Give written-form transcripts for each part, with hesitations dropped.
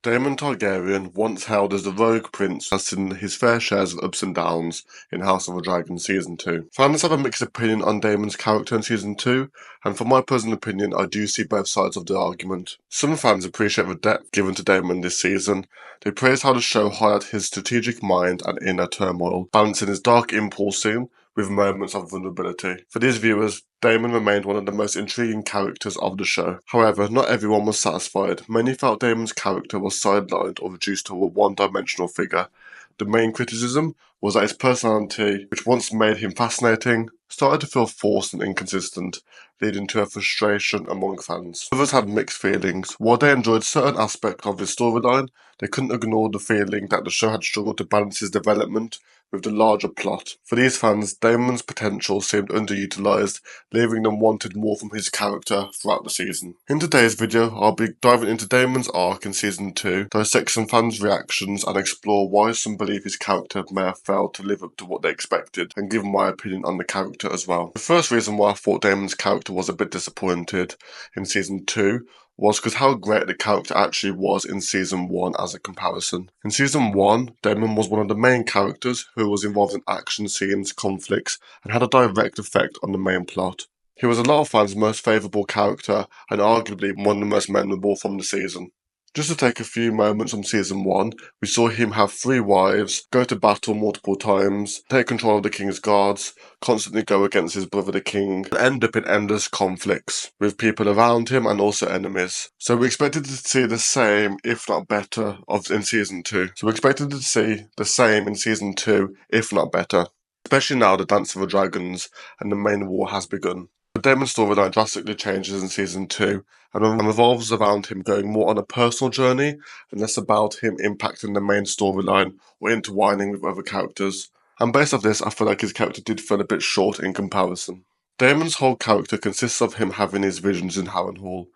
Daemon Targaryen, once hailed as the Rogue Prince, has seen his fair shares of ups and downs in House of the Dragon Season 2. Fans have a mixed opinion on Daemon's character in Season 2, and from my personal opinion, I do see both sides of the argument. Some fans appreciate the depth given to Daemon this season. They praise how the show highlighted his strategic mind and inner turmoil, balancing his dark impulsing with moments of vulnerability. For these viewers, Daemon remained one of the most intriguing characters of the show. However, not everyone was satisfied. Many felt Daemon's character was sidelined or reduced to a one-dimensional figure. The main criticism was that his personality, which once made him fascinating, started to feel forced and inconsistent, leading to a frustration among fans. Others had mixed feelings. While they enjoyed certain aspects of his storyline, they couldn't ignore the feeling that the show had struggled to balance his development with the larger plot. For these fans, Daemon's potential seemed underutilized, leaving them wanting more from his character throughout the season. In today's video, I'll be diving into Daemon's arc in Season 2, dissect some fans' reactions and explore why some believe his character may have failed to live up to what they expected, and give my opinion on the character as well. The first reason why I thought Daemon's character was a bit disappointed in Season 2 was because how great the character actually was in Season 1 as a comparison. In Season 1, Daemon was one of the main characters who was involved in action scenes, conflicts, and had a direct effect on the main plot. He was a lot of fans' most favourable character and arguably one of the most memorable from the season. Just to take a few moments from Season 1, we saw him have 3 wives, go to battle multiple times, take control of the king's guards, constantly go against his brother the king, and end up in endless conflicts with people around him and also enemies. So we expected to see the same, if not better, in Season 2. If not better. Especially now the Dance of the Dragons and the main war has begun. The Daemon storyline drastically changes in Season 2 and revolves around him going more on a personal journey and less about him impacting the main storyline or intertwining with other characters. And based off this, I feel like his character did feel a bit short in comparison. Daemon's whole character consists of him having his visions in Harrenhal,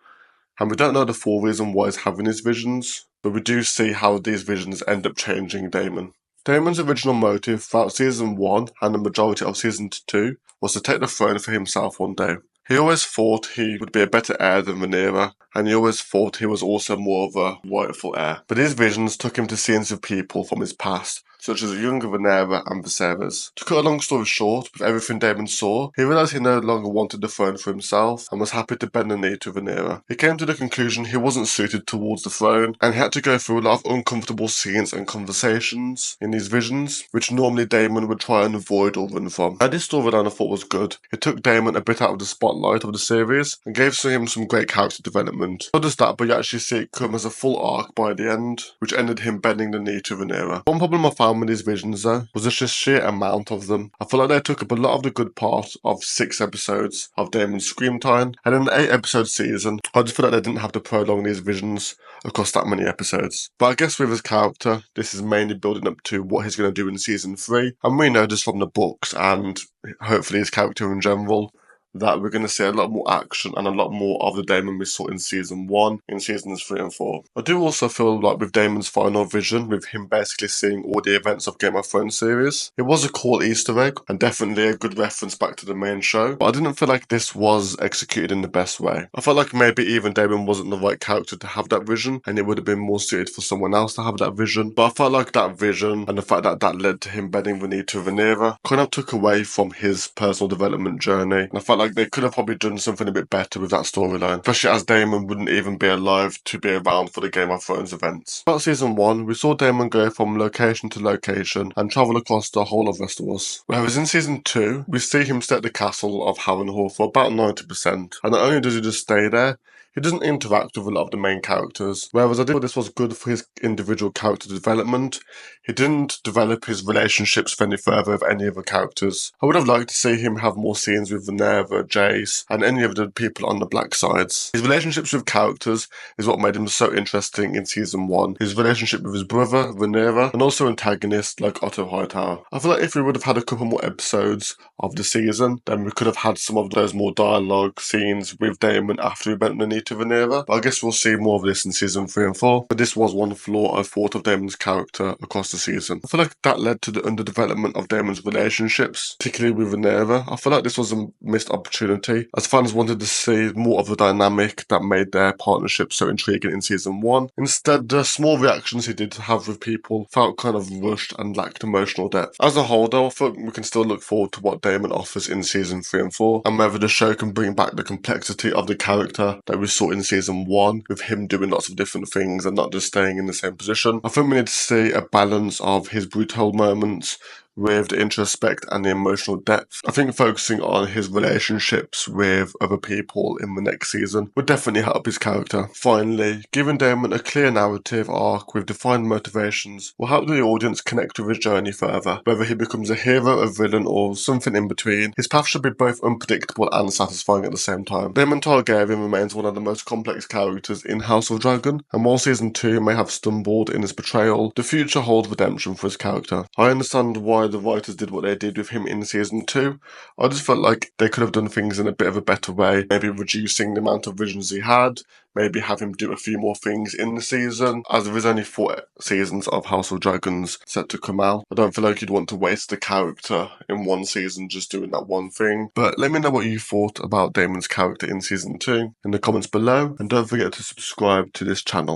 and we don't know the full reason why he's having his visions, but we do see how these visions end up changing Daemon. Daemon's original motive throughout Season 1 and the majority of Season 2 was to take the throne for himself one day. He always thought he would be a better heir than Rhaenyra, and he always thought he was also more of a rightful heir. But his visions took him to scenes of people from his past, such as younger Rhaenyra and Viserys. To cut a long story short, with everything Daemon saw, he realised he no longer wanted the throne for himself and was happy to bend the knee to Rhaenyra. He came to the conclusion he wasn't suited towards the throne, and he had to go through a lot of uncomfortable scenes and conversations in these visions, which normally Daemon would try and avoid or run from. Now, this storyline I thought was good. It took Daemon a bit out of the spotlight of the series and gave him some great character development. Not just that, but you actually see it come as a full arc by the end, which ended him bending the knee to Rhaenyra. One problem I found with these visions though was just the sheer amount of them. I feel like they took up a lot of the good part of 6 episodes of Daemon's screen time, and in an 8-episode season, I just feel like they didn't have to prolong these visions across that many episodes. But I guess with his character, this is mainly building up to what he's going to do in Season 3, and we know just from the books and hopefully his character in general, that we're going to see a lot more action and a lot more of the Daemon we saw in Season 1, in Seasons 3 and 4. I do also feel like with Daemon's final vision, with him basically seeing all the events of Game of Thrones series, it was a cool Easter egg and definitely a good reference back to the main show, but I didn't feel like this was executed in the best way. I felt like maybe even Daemon wasn't the right character to have that vision, and it would have been more suited for someone else to have that vision, but I felt like that vision and the fact that that led to him bending the knee to Rhaenyra kind of took away from his personal development journey, and I felt like they could have probably done something a bit better with that storyline, especially as Daemon wouldn't even be alive to be around for the Game of Thrones events. Throughout Season 1, we saw Daemon go from location to location and travel across the whole of Westeros, whereas in Season 2, we see him stay at the castle of Harrenhal for about 90%, and not only does he just stay there, he doesn't interact with a lot of the main characters. Whereas I did feel this was good for his individual character development, he didn't develop his relationships any further with any other characters. I would have liked to see him have more scenes with Rhaenyra, Jace, and any of the people on the black sides. His relationships with characters is what made him so interesting in Season 1. His relationship with his brother, Rhaenyra, and also antagonists like Otto Hightower. I feel like if we would have had a couple more episodes of the season, then we could have had some of those more dialogue scenes with Daemon after he bent the knee to Rhaenyra, but I guess we'll see more of this in season 3 and 4. But this was one flaw I thought of Daemon's character across the season. I feel like that led to the underdevelopment of Daemon's relationships, particularly with Rhaenyra. I feel like this was a missed opportunity, as fans wanted to see more of the dynamic that made their partnership so intriguing in season 1. Instead, the small reactions he did have with people felt kind of rushed and lacked emotional depth. As a whole though, I think we can still look forward to what Daemon offers in season 3 and 4, and whether the show can bring back the complexity of the character that we saw in season 1, with him doing lots of different things and not just staying in the same position. I think we need to see a balance of his brutal moments with the introspect and the emotional depth. I think focusing on his relationships with other people in the next season would definitely help his character. Finally, giving Daemon a clear narrative arc with defined motivations will help the audience connect with his journey further. Whether he becomes a hero, a villain, or something in between, his path should be both unpredictable and satisfying at the same time. Daemon Targaryen remains one of the most complex characters in House of Dragon, and while season 2 may have stumbled in his portrayal, the future holds redemption for his character. I understand why the writers did what they did with him in season 2. I just felt like they could have done things in a bit of a better way, maybe reducing the amount of visions he had, maybe have him do a few more things in the season, as there is only 4 seasons of House of Dragons set to come out. I don't feel like you'd want to waste the character in one season just doing that one thing. But let me know what you thought about Daemon's character in season 2 in the comments below, and don't forget to subscribe to this channel.